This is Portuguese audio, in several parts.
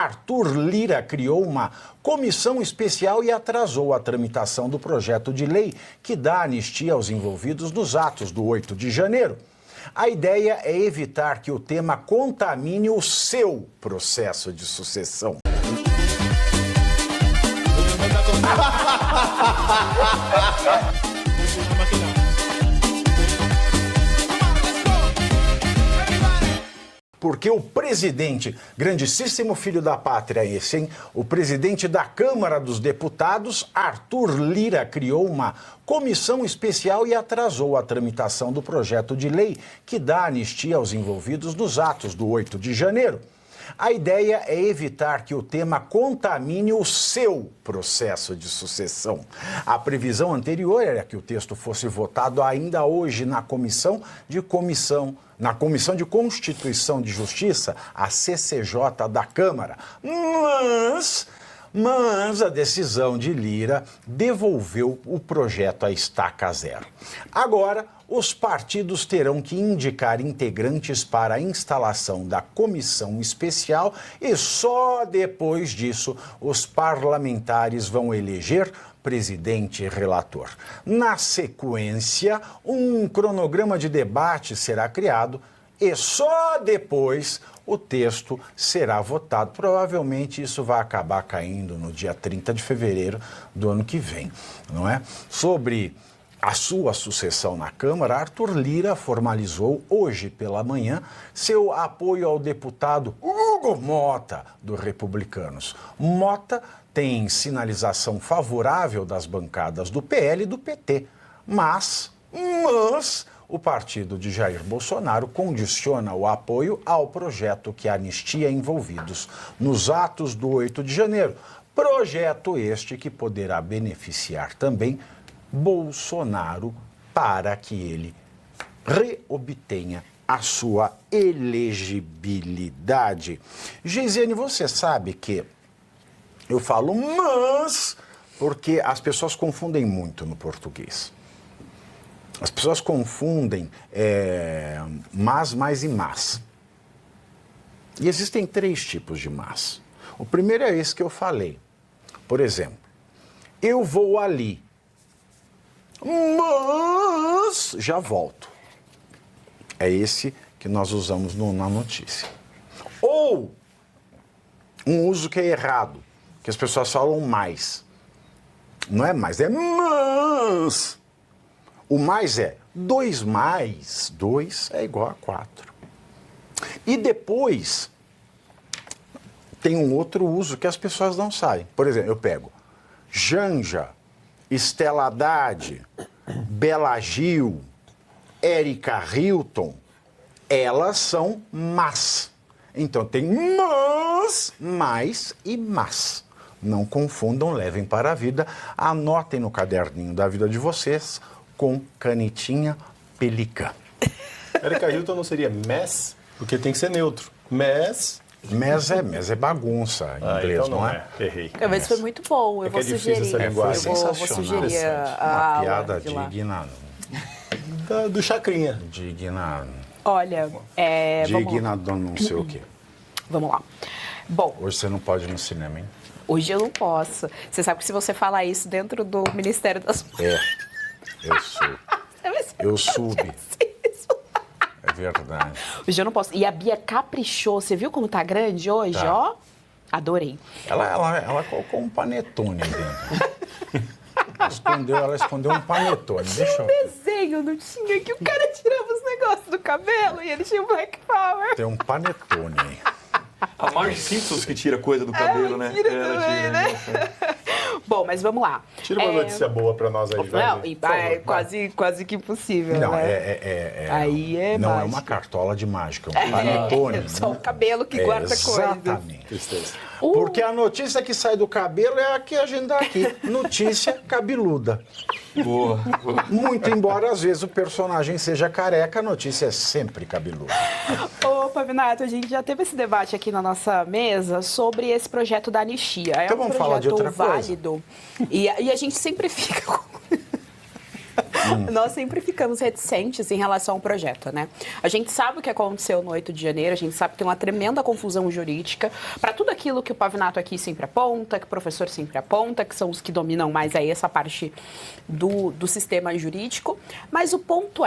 Arthur Lira criou uma comissão especial e atrasou a tramitação do projeto de lei que dá anistia aos envolvidos nos atos do 8 de janeiro. A ideia é evitar que o tema contamine o seu processo de sucessão. Porque o presidente, grandíssimo filho da pátria esse, hein? O presidente da Câmara dos Deputados, Arthur Lira, criou uma comissão especial e atrasou a tramitação do projeto de lei que dá anistia aos envolvidos nos atos do 8 de janeiro. A ideia é evitar que o tema contamine o seu processo de sucessão. A previsão anterior era que o texto fosse votado ainda hoje na Comissão de Constituição e Justiça, a CCJ da Câmara. Mas a decisão de Lira devolveu o projeto à estaca zero. Agora, os partidos terão que indicar integrantes para a instalação da comissão especial e só depois disso os parlamentares vão eleger presidente e relator. Na sequência, um cronograma de debate será criado e só depois o texto será votado. Provavelmente isso vai acabar caindo no dia 30 de fevereiro do ano que vem, não é? Sobre a sua sucessão na Câmara, Arthur Lira formalizou hoje pela manhã seu apoio ao deputado Hugo Mota, do Republicanos. Mota tem sinalização favorável das bancadas do PL e do PT, mas o partido de Jair Bolsonaro condiciona o apoio ao projeto que anistia envolvidos nos atos do 8 de janeiro. Projeto este que poderá beneficiar também Bolsonaro para que ele reobtenha a sua elegibilidade. Geisiane, você sabe que eu falo mas porque as pessoas confundem muito no português. As pessoas confundem mas, mais e mas. E existem 3 tipos de mas. O primeiro é esse que eu falei. Por exemplo, eu vou ali, mas já volto. É esse que nós usamos na notícia. Ou um uso que é errado, que as pessoas falam mais. Não é mais, é mas. O mais é 2 mais 2 é igual a 4. E depois tem um outro uso que as pessoas não sabem. Por exemplo, eu pego Janja, Estela Haddad, Bela Gil, Érica Hilton, elas são mas. Então tem mas, mais e mas. Não confundam, levem para a vida, anotem no caderninho da vida de vocês com canetinha Pelican. Érica Hilton não seria mess? Porque tem que ser neutro. Mess é bagunça em inglês, então não é? Errei. Mas foi muito bom, eu vou sugerir. Essa linguagem. Eu vou sugerir a uma piada aula de lá. digna. Do Chacrinha. Digna. Olha, digna do não sei o quê. Vamos lá. Bom, Hoje você não pode ir no cinema, hein? hoje eu não posso. Você sabe que se você falar isso dentro do Ministério das Mulheres... Eu sou. Eu subi. É verdade. Hoje eu não posso. E a Bia caprichou. Você viu como tá grande hoje, Tá. ó? Adorei. Ela colocou um panetone dentro. Ela escondeu um panetone. Deixa eu... Desenho, não tinha que o cara tirava os negócios do cabelo e ele tinha o Black Power. Tem um panetone aí. A Marge Simpsons que tira coisa do cabelo, né? Tira Ela também, tira, né? Bom, mas vamos lá. Tira uma notícia boa pra nós aí, vai. Não, quase que impossível, Não, né? Aí é não mágica. é uma cartola de mágica, é um panetone. É só o cabelo que guarda coisas. Exatamente. Tristeza. Porque a notícia que sai do cabelo é a que a gente dá aqui. Notícia cabeluda. Boa, boa. Muito embora, às vezes, o personagem seja careca, a notícia é sempre cabeluda. Ô, Pavinato, a gente já teve esse debate aqui na nossa mesa sobre esse projeto da anistia. Então vamos falar de outra coisa. válido. E a gente sempre fica com... Nós sempre ficamos reticentes em relação ao projeto, né? A gente sabe o que aconteceu no 8 de janeiro, a gente sabe que tem uma tremenda confusão jurídica para tudo aquilo que o Pavinato aqui sempre aponta, que o professor sempre aponta, que são os que dominam mais aí essa parte do sistema jurídico. Mas o ponto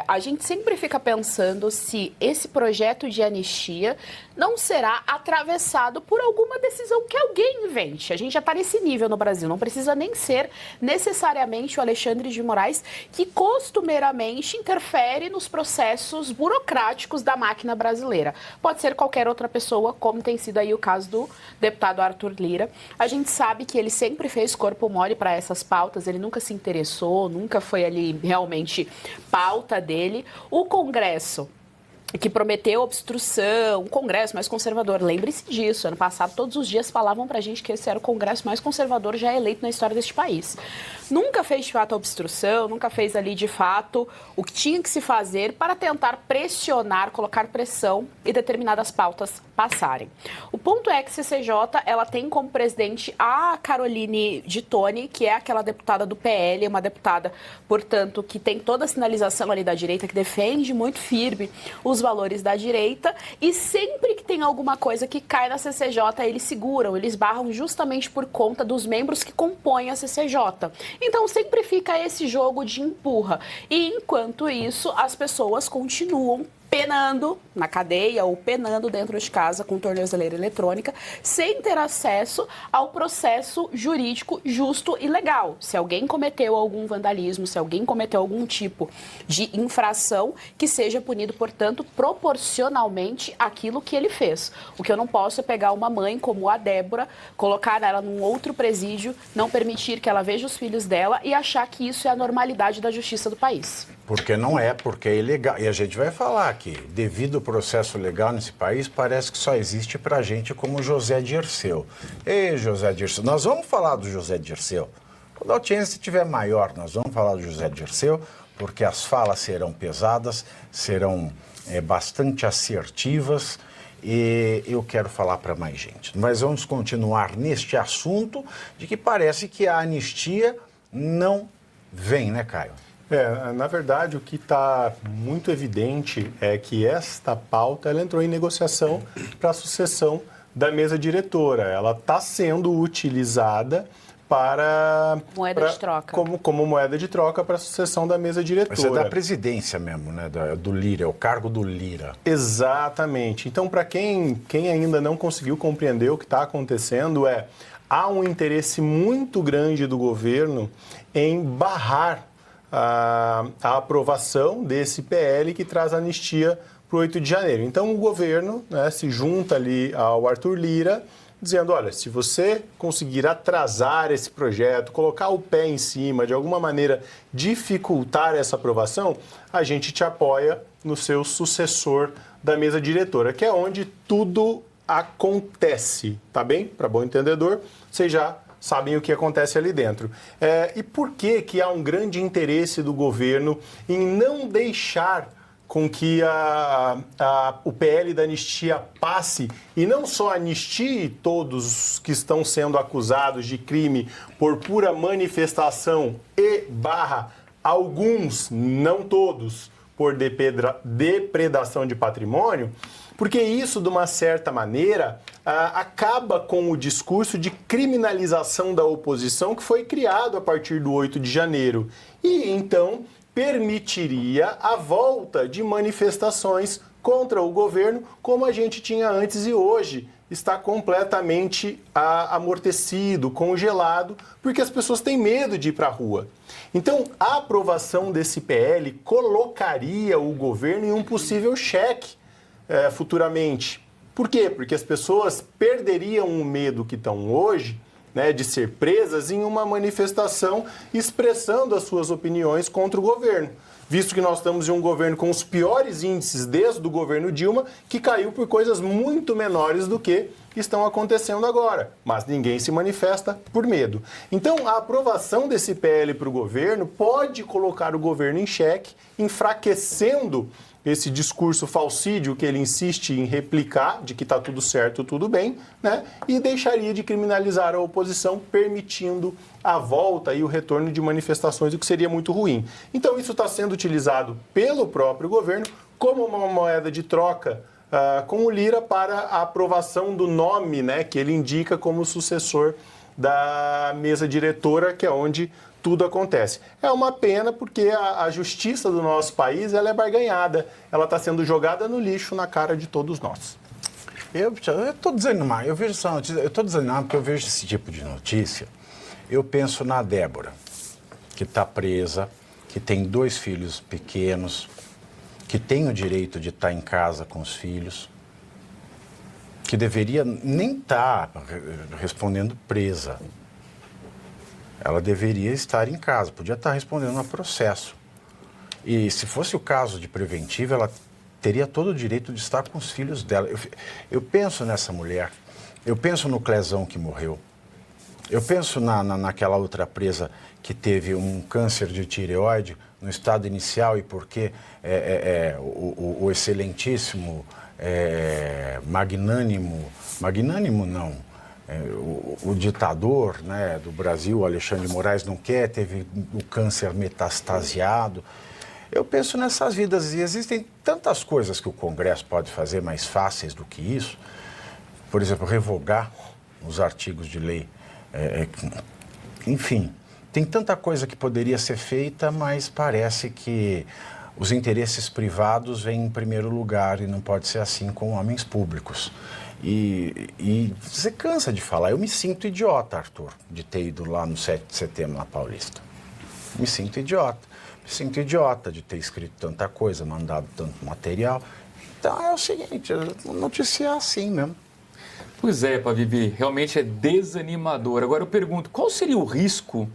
a gente sempre fica pensando se esse projeto de anistia não será atravessado por alguma decisão que alguém invente. A gente já está nesse nível no Brasil, não precisa nem ser necessariamente o Alexandre de Moraes, que costumeiramente interfere nos processos burocráticos da máquina brasileira. Pode ser qualquer outra pessoa, como tem sido aí o caso do deputado Arthur Lira. A gente sabe que ele sempre fez corpo mole para essas pautas, ele nunca se interessou, nunca foi ali realmente pauta dele. O Congresso, que prometeu obstrução, um Congresso mais conservador. Lembre-se disso, ano passado todos os dias falavam pra gente que esse era o Congresso mais conservador já eleito na história deste país. Nunca fez de fato a obstrução, nunca fez ali de fato o que tinha que se fazer para tentar pressionar, colocar pressão e determinadas pautas passarem. O ponto é que a CCJ, ela tem como presidente a Caroline de Toni, que é aquela deputada do PL, uma deputada, portanto, que tem toda a sinalização ali da direita, que defende muito firme os valores da direita, e sempre que tem alguma coisa que cai na CCJ, eles seguram, eles barram justamente por conta dos membros que compõem a CCJ. Então sempre fica esse jogo de empurra. E enquanto isso, as pessoas continuam penando na cadeia ou penando dentro de casa com tornozeleira eletrônica, sem ter acesso ao processo jurídico justo e legal. Se alguém cometeu algum vandalismo, se alguém cometeu algum tipo de infração, que seja punido, portanto, proporcionalmente àquilo que ele fez. O que eu não posso é pegar uma mãe como a Débora, colocar ela num outro presídio, não permitir que ela veja os filhos dela e achar que isso é a normalidade da justiça do país. Porque não é, porque é ilegal. E a gente vai falar que, devido ao processo legal nesse país, parece que só existe pra gente como José Dirceu. Ei, José Dirceu, nós vamos falar do José Dirceu. Quando a audiência estiver maior, nós vamos falar do José Dirceu, porque as falas serão pesadas, serão bastante assertivas, e eu quero falar para mais gente. Mas vamos continuar neste assunto de que parece que a anistia não vem, né, Caio? Na verdade, o que está muito evidente é que esta pauta ela entrou em negociação para a sucessão da mesa diretora. Ela está sendo utilizada para... Moeda de troca. Como moeda de troca para a sucessão da mesa diretora. Mas é da presidência mesmo, né? Do Lira, é o cargo do Lira. Exatamente. Então, para quem ainda não conseguiu compreender o que está acontecendo, há um interesse muito grande do governo em barrar a aprovação desse PL que traz anistia para o 8 de janeiro. Então, o governo, né, se junta ali ao Arthur Lira, dizendo, olha, se você conseguir atrasar esse projeto, colocar o pé em cima, de alguma maneira dificultar essa aprovação, a gente te apoia no seu sucessor da mesa diretora, que é onde tudo acontece, tá bem? Para bom entendedor, vocês já sabem o que acontece ali dentro. E por que há um grande interesse do governo em não deixar com que o PL da anistia passe e não só anistie todos que estão sendo acusados de crime por pura manifestação e alguns, não todos, por depredação de patrimônio, porque isso, de uma certa maneira, acaba com o discurso de criminalização da oposição que foi criado a partir do 8 de janeiro. E, então, permitiria a volta de manifestações contra o governo, como a gente tinha antes e hoje está completamente amortecido, congelado, porque as pessoas têm medo de ir para a rua. Então, a aprovação desse PL colocaria o governo em um possível cheque futuramente. Por quê? Porque as pessoas perderiam o medo que estão hoje, né, de ser presas em uma manifestação expressando as suas opiniões contra o governo. Visto que nós estamos em um governo com os piores índices desde o governo Dilma, que caiu por coisas muito menores do que estão acontecendo agora. Mas ninguém se manifesta por medo. Então, a aprovação desse PL para o governo pode colocar o governo em xeque, enfraquecendo esse discurso falsídio que ele insiste em replicar, de que está tudo certo, tudo bem, né? E deixaria de criminalizar a oposição, permitindo a volta e o retorno de manifestações, o que seria muito ruim. Então, isso está sendo utilizado pelo próprio governo como uma moeda de troca com o Lira para a aprovação do nome, né, que ele indica como sucessor da mesa diretora, que é onde tudo acontece. É uma pena porque a justiça do nosso país ela é barganhada, ela está sendo jogada no lixo na cara de todos nós. Eu estou desanimado, eu vejo essa notícia, eu estou desanimado porque eu vejo esse tipo de notícia. Eu penso na Débora, que está presa, que tem 2 filhos pequenos, que tem o direito de estar em casa com os filhos, que deveria nem estar respondendo presa. Ela deveria estar em casa, podia estar respondendo a processo. E se fosse o caso de preventiva, ela teria todo o direito de estar com os filhos dela. Eu penso nessa mulher, eu penso no Clezão que morreu, eu penso naquela outra presa que teve um câncer de tireoide no estado inicial e porque o excelentíssimo, magnânimo não, o ditador, né, do Brasil, Alexandre de Moraes, não quer, teve o câncer metastasiado. Eu penso nessas vidas e existem tantas coisas que o Congresso pode fazer mais fáceis do que isso. Por exemplo, revogar os artigos de lei. Enfim, tem tanta coisa que poderia ser feita, mas parece que os interesses privados vêm em primeiro lugar e não pode ser assim com homens públicos. E você cansa de falar. Eu me sinto idiota, Arthur, de ter ido lá no 7 de setembro na Paulista. Me sinto idiota. Me sinto idiota de ter escrito tanta coisa, mandado tanto material. Então é o seguinte, a notícia é assim mesmo. Pois é, Pavivi, realmente é desanimador. Agora eu pergunto, qual seria o risco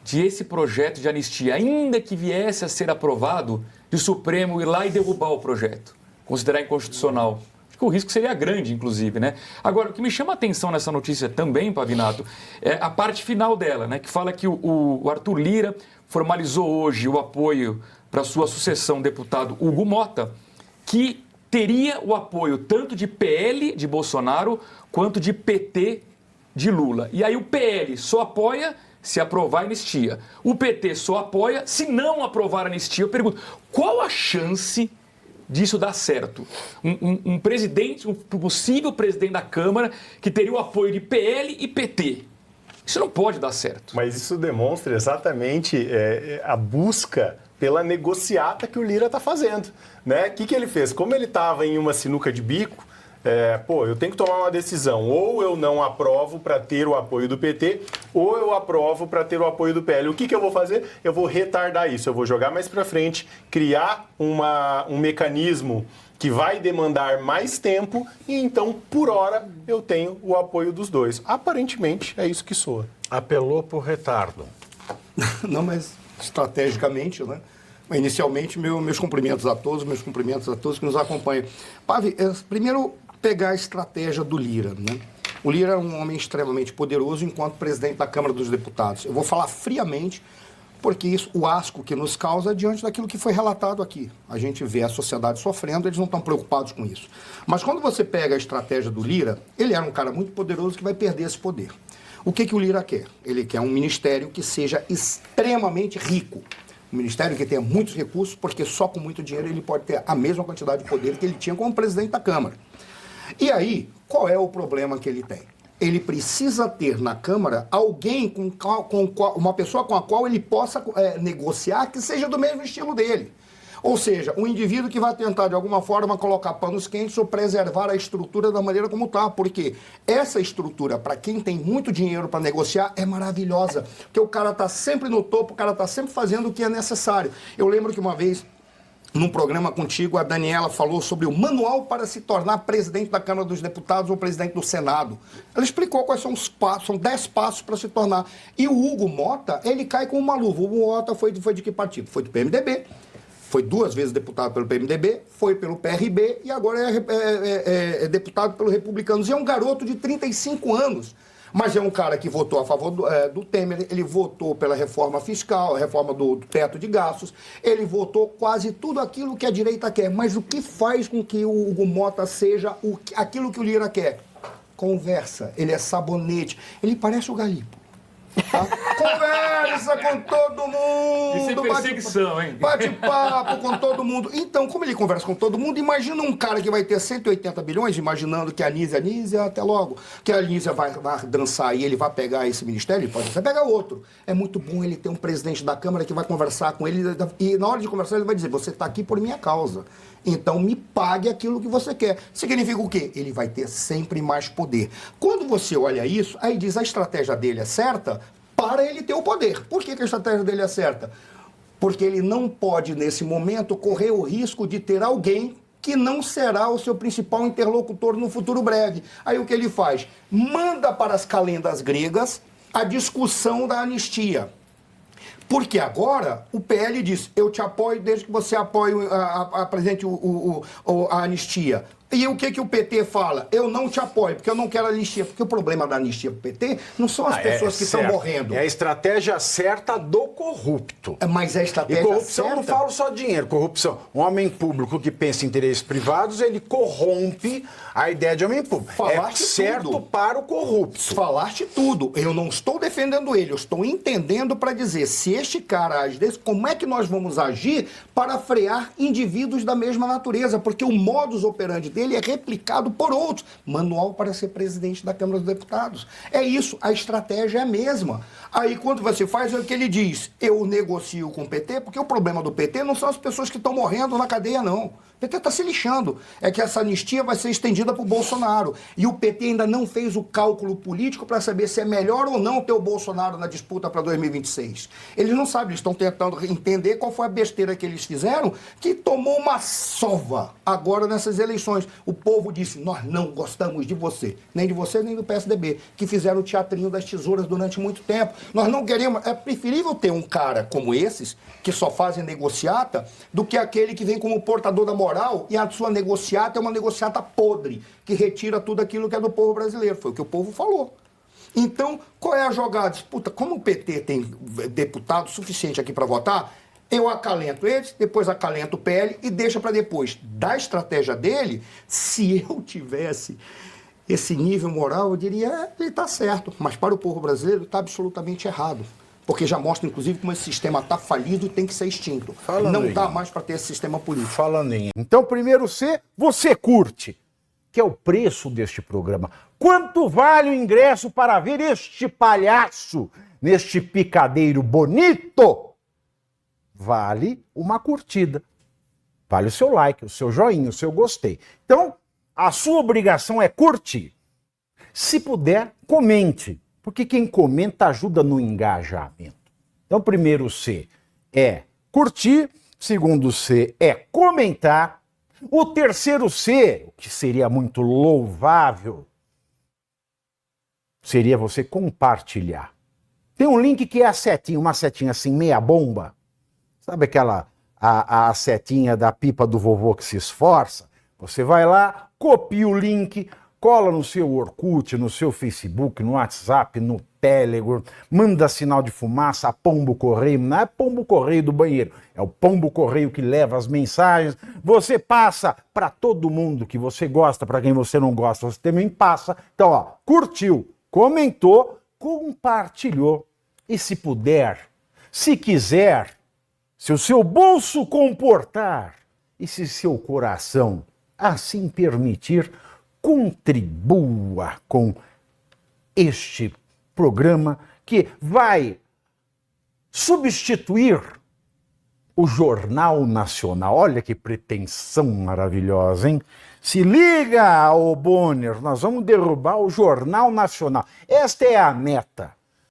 de esse projeto de anistia, ainda que viesse a ser aprovado, de o Supremo ir lá e derrubar o projeto, considerar inconstitucional? Acho que o risco seria grande, inclusive, né? Agora, o que me chama a atenção nessa notícia também, Pavinato, é a parte final dela, né? Que fala que o Arthur Lira formalizou hoje o apoio para sua sucessão, deputado Hugo Mota, que teria o apoio tanto de PL de Bolsonaro quanto de PT de Lula. E aí o PL só apoia se aprovar a anistia. O PT só apoia se não aprovar a anistia. Eu pergunto, qual a chance disso dar certo? Um presidente, um possível presidente da Câmara que teria o apoio de PL e PT. Isso não pode dar certo. Mas isso demonstra exatamente a busca pela negociata que o Lira está fazendo, né? O que ele fez? Como ele estava em uma sinuca de bico, eu tenho que tomar uma decisão. Ou eu não aprovo para ter o apoio do PT, ou eu aprovo para ter o apoio do PL. O que eu vou fazer? Eu vou retardar isso, eu vou jogar mais para frente, criar um mecanismo que vai demandar mais tempo e então, por hora, eu tenho o apoio dos dois. Aparentemente, é isso que soa. Apelou por retardo. Não, mas estrategicamente, né? Inicialmente, meus cumprimentos a todos, que nos acompanham. Pavi, primeiro pegar a estratégia do Lira, né? O Lira é um homem extremamente poderoso enquanto presidente da Câmara dos Deputados. Eu vou falar friamente, porque isso, o asco que nos causa diante daquilo que foi relatado aqui. A gente vê a sociedade sofrendo, eles não estão preocupados com isso. Mas quando você pega a estratégia do Lira, ele era um cara muito poderoso que vai perder esse poder. O que o Lira quer? Ele quer um ministério que seja extremamente rico. Um ministério que tenha muitos recursos, porque só com muito dinheiro ele pode ter a mesma quantidade de poder que ele tinha como presidente da Câmara. E aí, qual é o problema que ele tem? Ele precisa ter na Câmara alguém uma pessoa com a qual ele possa negociar que seja do mesmo estilo dele. Ou seja, um indivíduo que vai tentar, de alguma forma, colocar panos quentes ou preservar a estrutura da maneira como está. Porque essa estrutura, para quem tem muito dinheiro para negociar, é maravilhosa. Porque o cara está sempre no topo, o cara está sempre fazendo o que é necessário. Eu lembro que uma vez, num programa contigo, a Daniela falou sobre o manual para se tornar presidente da Câmara dos Deputados ou presidente do Senado. Ela explicou quais são os passos, são 10 passos para se tornar. E o Hugo Mota, ele cai com uma luva. O Hugo Mota foi de que partido? Foi do PMDB. Foi 2 vezes deputado pelo PMDB, foi pelo PRB e agora é deputado pelo Republicanos. E é um garoto de 35 anos. Mas é um cara que votou a favor do Temer, ele votou pela reforma fiscal, a reforma do teto de gastos, ele votou quase tudo aquilo que a direita quer. Mas o que faz com que o Hugo Mota seja aquilo que o Lira quer? Conversa, ele é sabonete, ele parece o Galipo. Tá? Conversa com todo mundo. Isso é perseguição, hein? Bate papo com todo mundo. Então, como ele conversa com todo mundo, imagina um cara que vai ter 180 bilhões, imaginando que a Anísia, até logo, que a Anísia vai dançar e ele vai pegar esse ministério, ele pode até pegar outro. É muito bom ele ter um presidente da Câmara que vai conversar com ele e na hora de conversar ele vai dizer, você está aqui por minha causa. Então me pague aquilo que você quer. Significa o quê? Ele vai ter sempre mais poder. Quando você olha isso, aí diz a estratégia dele é certa para ele ter o poder. Por que a estratégia dele é certa? Porque ele não pode, nesse momento, correr o risco de ter alguém que não será o seu principal interlocutor no futuro breve. Aí o que ele faz? Manda para as calendas gregas a discussão da anistia. Porque agora o PL diz, eu te apoio desde que você apoie, apresente a anistia. E o que o PT fala? Eu não te apoio, porque eu não quero anistia. Porque o problema da anistia pro PT não são as pessoas que estão morrendo. É a estratégia certa do corrupto. Mas é a estratégia e corrupção certa. Não falo só dinheiro, corrupção. Um homem público que pensa em interesses privados, ele corrompe a ideia de homem público. Falaste é certo tudo. Para o corrupto. Falaste tudo. Eu não estou defendendo ele, eu estou entendendo para dizer, se este cara age desse, como é que nós vamos agir para frear indivíduos da mesma natureza? Porque o modus operandi dele é replicado por outros. Manual para ser presidente da Câmara dos Deputados. É isso, a estratégia é a mesma. Aí quando você faz, é o que ele diz, eu negocio com o PT, porque o problema do PT não são as pessoas que estão morrendo na cadeia, não. O PT está se lixando. É que essa anistia vai ser estendida para o Bolsonaro. E o PT ainda não fez o cálculo político para saber se é melhor ou não ter o Bolsonaro na disputa para 2026. Eles não sabem, eles estão tentando entender qual foi a besteira que eles fizeram, que tomou uma sova agora nessas eleições. O povo disse, nós não gostamos de você, nem do PSDB, que fizeram o teatrinho das tesouras durante muito tempo. Nós não queremos, é preferível ter um cara como esses, que só fazem negociata, do que aquele que vem como portador da moral e a sua negociata é uma negociata podre, que retira tudo aquilo que é do povo brasileiro. Foi o que o povo falou. Então, qual é a jogada? Puta, como o PT tem deputado suficiente aqui para votar, eu acalento eles, depois acalento o PL e deixa para depois. Da estratégia dele, se eu tivesse esse nível moral, eu diria, ele está certo. Mas para o povo brasileiro está absolutamente errado. Porque já mostra, inclusive, como esse sistema está falido e tem que ser extinto. Não dá mais para ter esse sistema político. Falando em... Então, primeiro você curte, que é o preço deste programa. Quanto vale o ingresso para ver este palhaço neste picadeiro bonito? Vale uma curtida. Vale o seu like, o seu joinha, o seu gostei. Então, a sua obrigação é curtir. Se puder, comente. Porque quem comenta ajuda no engajamento. Então, primeiro C é curtir. Segundo C é comentar. O terceiro C, o que seria muito louvável, seria você compartilhar. Tem um link que é a setinha, uma setinha assim, meia bomba. Sabe aquela, a setinha da pipa do vovô que se esforça? Você vai lá, copia o link, cola no seu Orkut, no seu Facebook, no WhatsApp, no Telegram, manda sinal de fumaça, pombo correio, não é pombo correio do banheiro, é o pombo correio que leva as mensagens, você passa para todo mundo que você gosta, para quem você não gosta, você também passa. Então, ó, curtiu, comentou, compartilhou e se puder, se quiser, se o seu bolso comportar e se seu coração assim permitir, contribua com este programa que vai substituir o Jornal Nacional. Olha que pretensão maravilhosa, hein? Se liga, ô Bonner, nós vamos derrubar o Jornal Nacional. Esta é a meta.